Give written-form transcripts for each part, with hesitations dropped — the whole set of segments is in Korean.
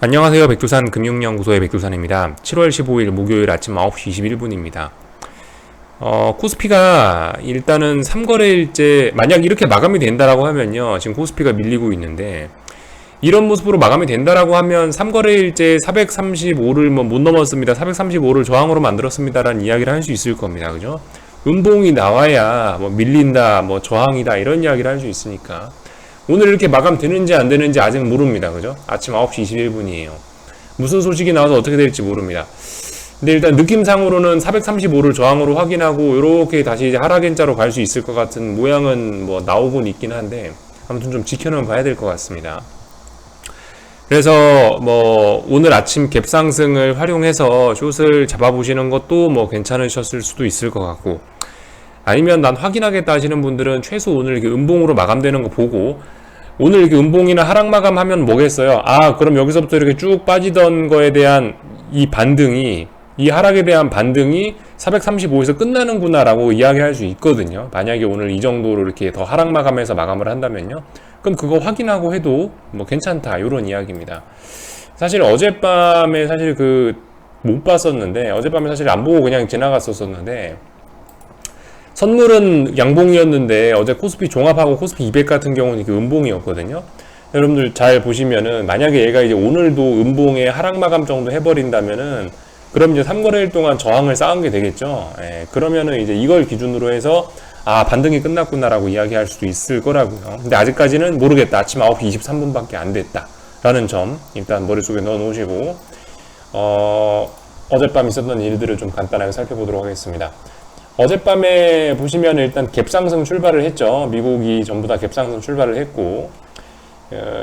안녕하세요. 백두산 금융연구소의 백두산입니다. 7월 15일 목요일 아침 9시 21분입니다. 코스피가 일단은 3거래일째 만약 이렇게 마감이 된다라고 하면요. 지금 코스피가 밀리고 있는데 이런 모습으로 마감이 된다라고 하면 3거래일째 435를 못 넘었습니다. 435를 저항으로 만들었습니다라는 이야기를 할 수 있을 겁니다. 그죠? 음봉이 나와야 밀린다, 저항이다 이런 이야기를 할 수 있으니까 오늘 이렇게 마감되는지 안 되는지 아직 모릅니다. 그죠? 아침 9시 21분이에요. 무슨 소식이 나와서 어떻게 될지 모릅니다. 근데 일단 느낌상으로는 435를 저항으로 확인하고 이렇게 다시 이제 하락인자로 갈 수 있을 것 같은 모양은 나오곤 있긴 한데 아무튼 좀 지켜는 봐야 될 것 같습니다. 그래서 오늘 아침 갭상승을 활용해서 숏을 잡아보시는 것도 괜찮으셨을 수도 있을 것 같고, 아니면 난 확인하겠다 하시는 분들은 최소 오늘 이렇게 음봉으로 마감되는 거 보고 오늘 이렇게 음봉이나 하락 마감하면 뭐겠어요? 그럼 여기서부터 이렇게 쭉 빠지던 거에 대한 이 반등이, 이 하락에 대한 반등이 435에서 끝나는구나 라고 이야기할 수 있거든요. 만약에 오늘 이 정도로 이렇게 더 하락 마감해서 마감을 한다면요, 그럼 그거 확인하고 해도 괜찮다 이런 이야기입니다. 사실 어젯밤에 사실 못 봤었는데, 어젯밤에 사실 안 보고 그냥 지나갔었는데 선물은 양봉이었는데 어제 코스피 종합하고 코스피 200 같은 경우는 이게 음봉이었거든요. 여러분들 잘 보시면은 만약에 얘가 이제 오늘도 음봉에 하락 마감 정도 해버린다면은 그럼 이제 3거래일 동안 저항을 쌓은 게 되겠죠. 그러면은 이제 이걸 기준으로 해서 반등이 끝났구나라고 이야기할 수도 있을 거라고요. 근데 아직까지는 모르겠다. 아침 9시 23분밖에 안 됐다 라는 점 일단 머릿속에 넣어 놓으시고 어젯밤 있었던 일들을 좀 간단하게 살펴보도록 하겠습니다. 어젯밤에 보시면 일단 갭상승 출발을 했죠. 미국이 전부 다 갭상승 출발을 했고,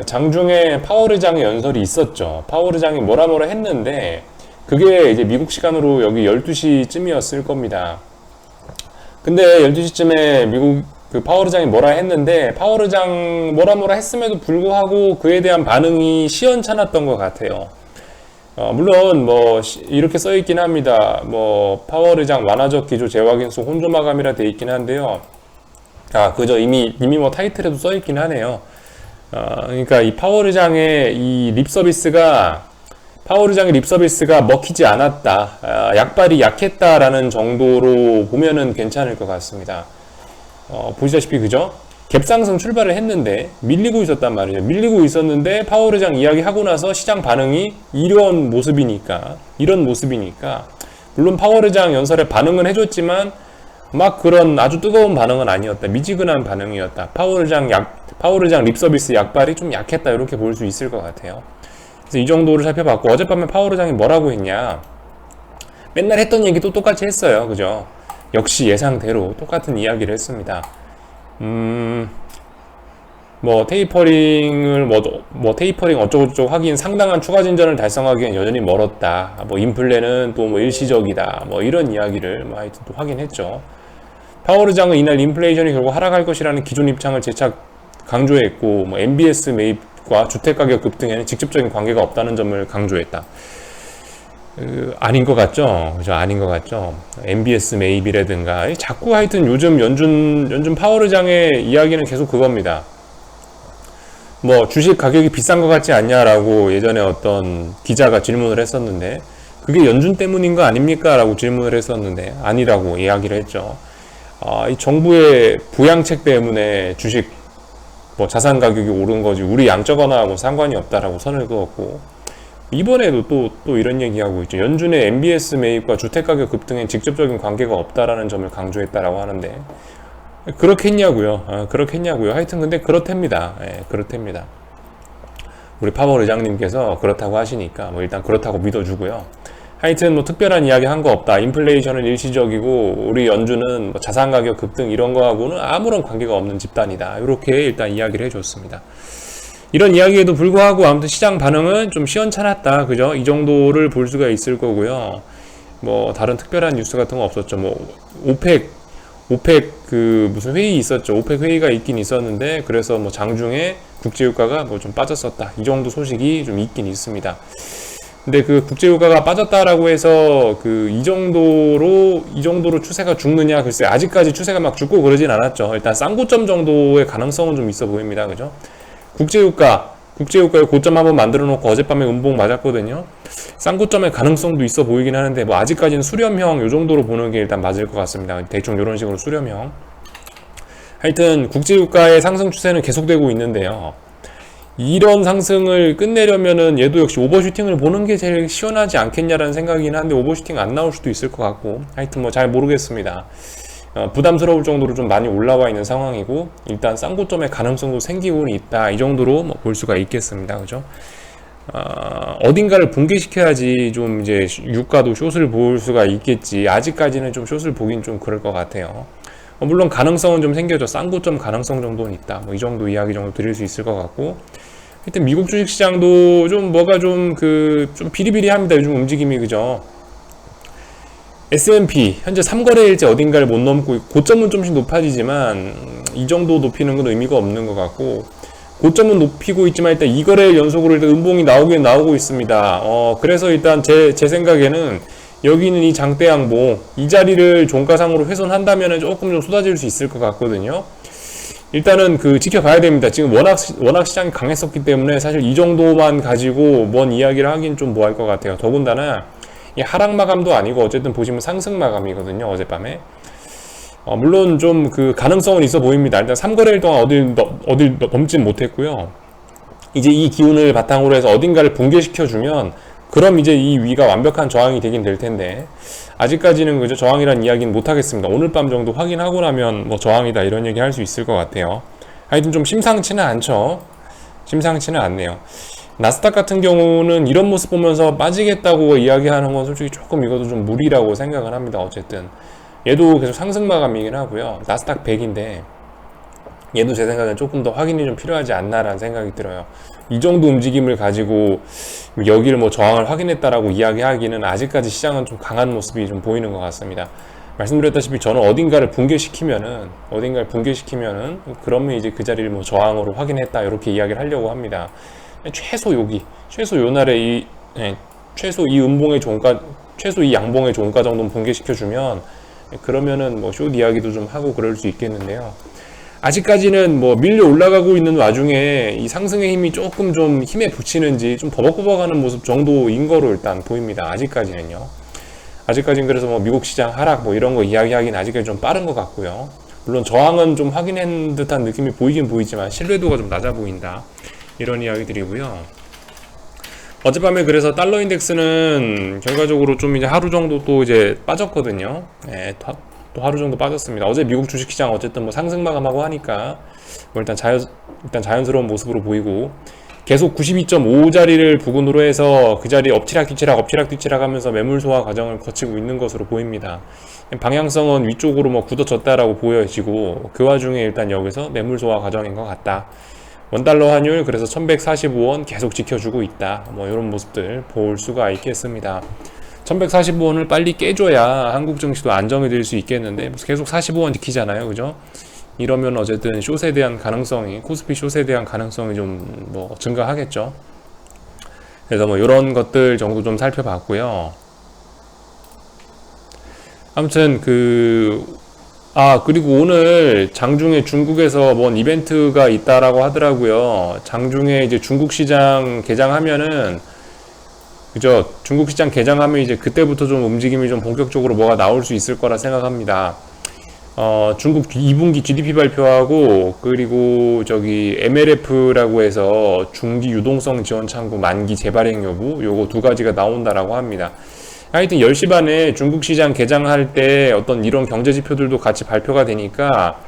장중에 파월 의장의 연설이 있었죠. 파월 의장이 뭐라 했는데 그게 이제 미국 시간으로 여기 12시쯤이었을 겁니다. 근데 12시쯤에 미국 파월 의장이 뭐라 했는데, 파월 의장 뭐라 했음에도 불구하고 그에 대한 반응이 시원찮았던 것 같아요. 물론 이렇게 써 있긴 합니다. 파월 의장 완화적 기조 재확인소 혼조 마감이라 돼 있긴 한데요. 그저 이미 타이틀에도 써 있긴 하네요. 그러니까 이 파월 의장의 립 서비스가 먹히지 않았다, 약발이 약했다라는 정도로 보면은 괜찮을 것 같습니다. 보시다시피 그죠? 갭상승 출발을 했는데 밀리고 있었단 말이에요. 밀리고 있었는데 파월 의장 이야기하고 나서 시장 반응이 이런 모습이니까 물론 파월 의장 연설에 반응은 해줬지만 그런 아주 뜨거운 반응은 아니었다. 미지근한 반응이었다. 파월 의장 립서비스 약발이 좀 약했다, 이렇게 볼 수 있을 것 같아요. 그래서 이 정도를 살펴봤고, 어젯밤에 파월 의장이 뭐라고 했냐, 맨날 했던 얘기도 똑같이 했어요. 그죠? 역시 예상대로 똑같은 이야기를 했습니다. 테이퍼링을 테이퍼링 어쩌고저쩌고 하긴 상당한 추가 진전을 달성하기엔 여전히 멀었다. 인플레는 또 일시적이다. 이런 이야기를 하여튼 또 하긴 했죠. 파월 의장은 이날 인플레이션이 결국 하락할 것이라는 기존 입장을 재차 강조했고, MBS 매입과 주택가격 급등에는 직접적인 관계가 없다는 점을 강조했다. 아닌 것 같죠? 그죠? 아닌 것 같죠? MBS 매입이라든가, 자꾸 하여튼 요즘 연준 파월 의장의 이야기는 계속 그겁니다. 주식 가격이 비싼 것 같지 않냐라고 예전에 어떤 기자가 질문을 했었는데, 그게 연준 때문인 거 아닙니까? 라고 질문을 했었는데, 아니라고 이야기를 했죠. 이 정부의 부양책 때문에 주식, 자산 가격이 오른 거지, 우리 양적 완화하고 상관이 없다라고 선을 그었고, 이번에도 또 이런 얘기하고 있죠. 연준의 MBS 매입과 주택가격 급등엔 직접적인 관계가 없다라는 점을 강조했다라고 하는데, 그렇겠냐고요. 하여튼 근데 그렇답니다. 그렇답니다. 우리 파월 의장님께서 그렇다고 하시니까 일단 그렇다고 믿어주고요. 하여튼 특별한 이야기 한 거 없다. 인플레이션은 일시적이고 우리 연준은 자산 가격 급등 이런 거하고는 아무런 관계가 없는 집단이다. 이렇게 일단 이야기를 해줬습니다. 이런 이야기에도 불구하고 아무튼 시장 반응은 좀 시원찮았다. 그죠? 이 정도를 볼 수가 있을 거고요. 다른 특별한 뉴스 같은 거 없었죠. 오펙 무슨 회의 있었죠. 오펙 회의가 있긴 있었는데, 그래서 장중에 국제유가가 좀 빠졌었다. 이 정도 소식이 좀 있긴 있습니다. 근데 국제유가가 빠졌다라고 해서 이 정도로 추세가 죽느냐, 글쎄 아직까지 추세가 막 죽고 그러진 않았죠. 일단 쌍고점 정도의 가능성은 좀 있어 보입니다. 그죠? 국제유가 국제유가에 고점 한번 만들어 놓고 어젯밤에 음봉 맞았거든요. 쌍고점의 가능성도 있어 보이긴 하는데 뭐 아직까지는 수렴형 요 정도로 보는 게 일단 맞을 것 같습니다. 대충 요런 식으로 수렴형. 하여튼 국제유가의 상승 추세는 계속되고 있는데요. 이런 상승을 끝내려면은 얘도 역시 오버슈팅을 보는 게 제일 시원하지 않겠냐라는 생각이긴 한데 오버슈팅 안 나올 수도 있을 것 같고 하여튼 뭐 잘 모르겠습니다. 부담스러울 정도로 좀 많이 올라와 있는 상황이고 일단 쌍고점의 가능성도 생기고는 있다 이 정도로 뭐 볼 수가 있겠습니다. 그죠? 어딘가를 붕괴시켜야지 좀 이제 유가도 숏을 볼 수가 있겠지. 아직까지는 좀 숏을 보긴 좀 그럴 것 같아요. 물론 가능성은 좀 생겨져. 쌍고점 가능성 정도는 있다. 뭐 이 정도 이야기 정도 드릴 수 있을 것 같고. 하여튼 미국 주식시장도 좀 뭐가 좀 좀 비리비리합니다. 요즘 움직임이. 그죠? S&P 현재 3거래일째 어딘가를 못 넘고 고점은 좀씩 높아지지만 이 정도 높이는 건 의미가 없는 것 같고 고점은 높이고 있지만 일단 2거래일 연속으로 일단 음봉이 나오긴 나오고 있습니다. 그래서 일단 제 생각에는 여기 있는 이 장대 양봉 이 자리를 종가상으로 훼손한다면 조금 좀 쏟아질 수 있을 것 같거든요. 일단은 지켜봐야 됩니다. 지금 워낙 시장이 강했었기 때문에 사실 이 정도만 가지고 뭔 이야기를 하긴 좀 뭐 할 것 같아요. 더군다나 이 하락 마감도 아니고 어쨌든 보시면 상승 마감이거든요. 어젯밤에. 물론 좀 가능성은 있어 보입니다. 일단 3거래일 동안 어딜 넘진 못했고요. 이제 이 기운을 바탕으로 해서 어딘가를 붕괴시켜주면 그럼 이제 이 위가 완벽한 저항이 되긴 될 텐데 아직까지는 그저 저항이란 이야기는 못 하겠습니다. 오늘 밤 정도 확인하고 나면 뭐 저항이다 이런 얘기 할 수 있을 것 같아요. 하여튼 좀 심상치는 않죠. 심상치는 않네요. 나스닥 같은 경우는 이런 모습 보면서 빠지겠다고 이야기하는 건 솔직히 조금 이것도 좀 무리라고 생각을 합니다. 어쨌든 얘도 계속 상승 마감이긴 하고요. 나스닥 100인데 얘도 제 생각엔 조금 더 확인이 좀 필요하지 않나라는 생각이 들어요. 이 정도 움직임을 가지고 여기를 뭐 저항을 확인했다라고 이야기하기는 아직까지 시장은 좀 강한 모습이 좀 보이는 것 같습니다. 말씀드렸다시피 저는 어딘가를 붕괴시키면은 그러면 이제 그 자리를 뭐 저항으로 확인했다 이렇게 이야기를 하려고 합니다. 최소 요날에 최소 이 음봉의 종가, 최소 이 양봉의 종가 정도는 붕괴시켜주면 그러면은 뭐 숏 이야기도 좀 하고 그럴 수 있겠는데요. 아직까지는 뭐 밀려 올라가고 있는 와중에 이 상승의 힘이 조금 좀 힘에 붙이는지 좀 버벅버벅하는 모습 정도인 거로 일단 보입니다. 아직까지는요. 아직까지는 그래서 뭐 미국 시장 하락 뭐 이런 거 이야기하기는 아직까지 좀 빠른 것 같고요. 물론 저항은 좀 확인한 듯한 느낌이 보이긴 보이지만 신뢰도가 좀 낮아 보인다. 이런 이야기 드리고요. 어젯밤에 그래서 달러 인덱스는 결과적으로 좀 이제 하루 정도 또 이제 빠졌거든요. 네, 또 하루 정도 빠졌습니다. 어제 미국 주식시장 어쨌든 뭐 상승 마감하고 하니까 뭐 일단 자연스러운 모습으로 보이고 계속 92.5 자리를 부근으로 해서 그 자리 엎치락 하면서 매물 소화 과정을 거치고 있는 것으로 보입니다. 방향성은 위쪽으로 뭐 굳어졌다라고 보여지고 그 와중에 일단 여기서 매물 소화 과정인 것 같다. 원달러 환율 그래서 1145원 계속 지켜주고 있다. 뭐 이런 모습들 볼 수가 있겠습니다. 1145원을 빨리 깨줘야 한국 증시도 안정이 될 수 있겠는데 계속 45원 지키잖아요. 그죠? 이러면 어쨌든 숏에 대한 가능성이 코스피 숏에 대한 가능성이 좀 뭐 증가하겠죠. 그래서 뭐 이런 것들 정도 좀 살펴봤고요. 아무튼 그리고 오늘 장중에 중국에서 뭔 이벤트가 있다라고 하더라고요. 장중에 이제 중국 시장 개장하면은 그죠? 중국 시장 개장하면 이제 그때부터 좀 움직임이 좀 본격적으로 뭐가 나올 수 있을 거라 생각합니다. 중국 2분기 GDP 발표하고 그리고 MLF라고 해서 중기 유동성 지원 창구 만기 재발행 여부 요거 두 가지가 나온다라고 합니다. 하여튼 10시 반에 중국 시장 개장할 때 어떤 이런 경제 지표들도 같이 발표가 되니까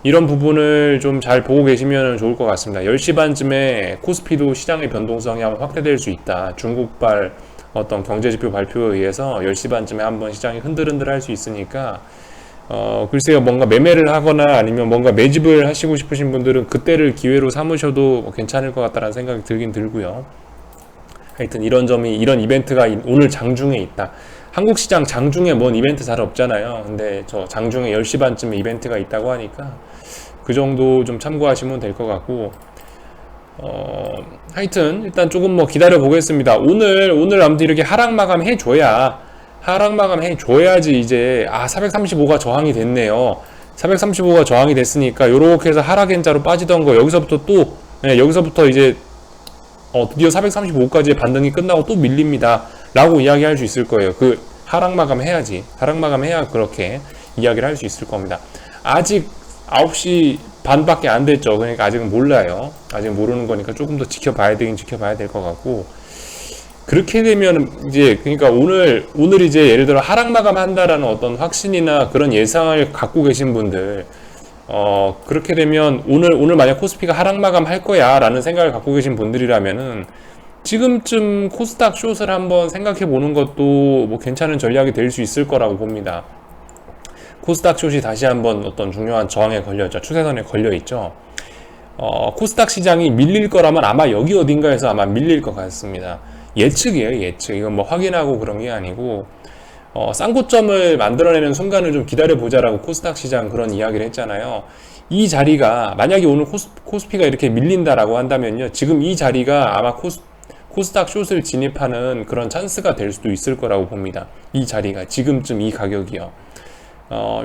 이런 부분을 좀 잘 보고 계시면 좋을 것 같습니다. 10시 반쯤에 코스피도 시장의 변동성이 한번 확대될 수 있다. 중국발 어떤 경제 지표 발표에 의해서 10시 반쯤에 한번 시장이 흔들흔들 할 수 있으니까 글쎄요, 뭔가 매매를 하거나 아니면 뭔가 매집을 하시고 싶으신 분들은 그때를 기회로 삼으셔도 괜찮을 것 같다는 생각이 들긴 들고요. 하여튼 이런 이벤트가 오늘 장중에 있다. 한국 시장 장중에 뭔 이벤트 잘 없잖아요. 근데 저 장중에 10시 반쯤에 이벤트가 있다고 하니까 그 정도 좀 참고하시면 될 것 같고, 하여튼 일단 조금 뭐 기다려 보겠습니다. 오늘 아무튼 이렇게 하락 마감 해줘야지 이제 435가 저항이 됐네요. 435가 저항이 됐으니까 요렇게 해서 하락 N자로 빠지던 거 여기서부터 이제 드디어 435까지의 반등이 끝나고 또 밀립니다 라고 이야기할 수 있을 거예요. 그 하락 마감해야지. 하락 마감해야 그렇게 이야기를 할 수 있을 겁니다. 아직 9시 반밖에 안 됐죠. 그러니까 아직은 몰라요. 아직 모르는 거니까 조금 더 지켜봐야 되긴 지켜봐야 될 것 같고, 그렇게 되면 이제 그러니까 오늘 이제 예를 들어 하락 마감한다라는 어떤 확신이나 그런 예상을 갖고 계신 분들, 그렇게 되면 오늘 만약 코스피가 하락 마감할 거야 라는 생각을 갖고 계신 분들이라면은 지금쯤 코스닥 숏을 한번 생각해 보는 것도 뭐 괜찮은 전략이 될 수 있을 거라고 봅니다. 코스닥 숏이 다시 한번 어떤 중요한 저항에 걸려있죠. 추세선에 걸려있죠. 코스닥 시장이 밀릴 거라면 아마 여기 어딘가에서 아마 밀릴 것 같습니다. 예측이에요, 예측. 이건 뭐 확인하고 그런 게 아니고, 쌍고점을 만들어내는 순간을 좀 기다려보자라고 코스닥 시장 그런 이야기를 했잖아요. 이 자리가, 만약에 오늘 코스피가 이렇게 밀린다라고 한다면요, 지금 이 자리가 아마 코스닥 숏을 진입하는 그런 찬스가 될 수도 있을 거라고 봅니다. 이 자리가, 지금쯤 이 가격이요.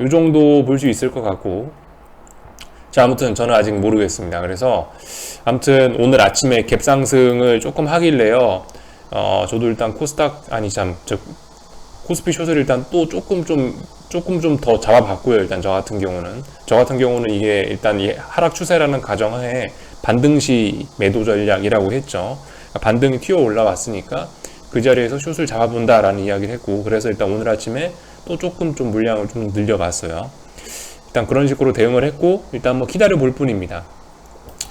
이 정도 볼 수 있을 것 같고, 자, 아무튼 저는 아직 모르겠습니다. 그래서 아무튼 오늘 아침에 갭상승을 조금 하길래요, 저도 일단 코스피 숏을 일단 또 조금 좀 더 잡아봤고요. 일단 저 같은 경우는 이게 일단 이 하락 추세라는 가정하에 반등시 매도 전략이라고 했죠. 반등이 튀어 올라왔으니까 그 자리에서 숏을 잡아본다라는 이야기를 했고, 그래서 일단 오늘 아침에 또 조금 좀 물량을 좀 늘려봤어요. 일단 그런 식으로 대응을 했고, 일단 뭐 기다려 볼 뿐입니다.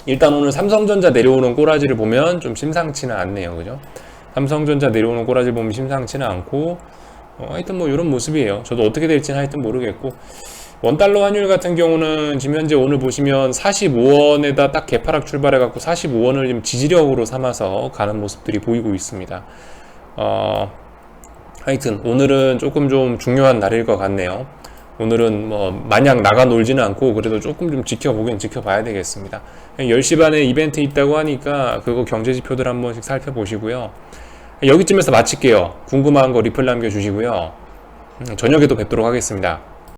일단 오늘 삼성전자 내려오는 꼬라지를 보면 좀 심상치는 않네요. 그죠? 삼성전자 내려오는 꼬라지를 보면 심상치는 않고, 하여튼 뭐 이런 모습이에요. 저도 어떻게 될지는 하여튼 모르겠고, 원달러 환율 같은 경우는 지금 현재 오늘 보시면 45원에다 딱 개파락 출발해갖고 45원을 지금 지지력으로 삼아서 가는 모습들이 보이고 있습니다. 하여튼 오늘은 조금 좀 중요한 날일 것 같네요. 오늘은 뭐 마냥 나가 놀지는 않고 그래도 조금 좀 지켜봐야 되겠습니다. 10시 반에 이벤트 있다고 하니까 그거 경제지표들 한 번씩 살펴보시고요. 여기쯤에서 마칠게요. 궁금한 거 리플 남겨주시고요. 저녁에도 뵙도록 하겠습니다.